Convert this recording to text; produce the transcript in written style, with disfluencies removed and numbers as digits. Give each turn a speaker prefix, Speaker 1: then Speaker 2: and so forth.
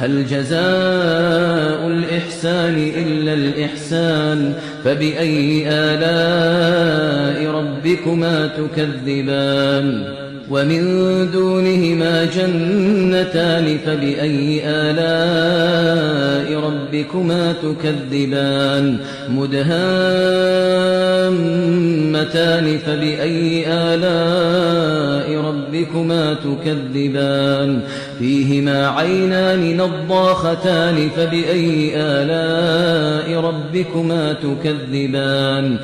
Speaker 1: هل جزاء الإحسان إلا الإحسان فبأي آلاء ربكما تكذبان ومن دونهما جنتان فبأي آلاء ربكما تكذبان مدهامتان فبأي آلاء ربكما تكذبان فيهما عينان نضاختان فبأي آلاء ربكما تكذبان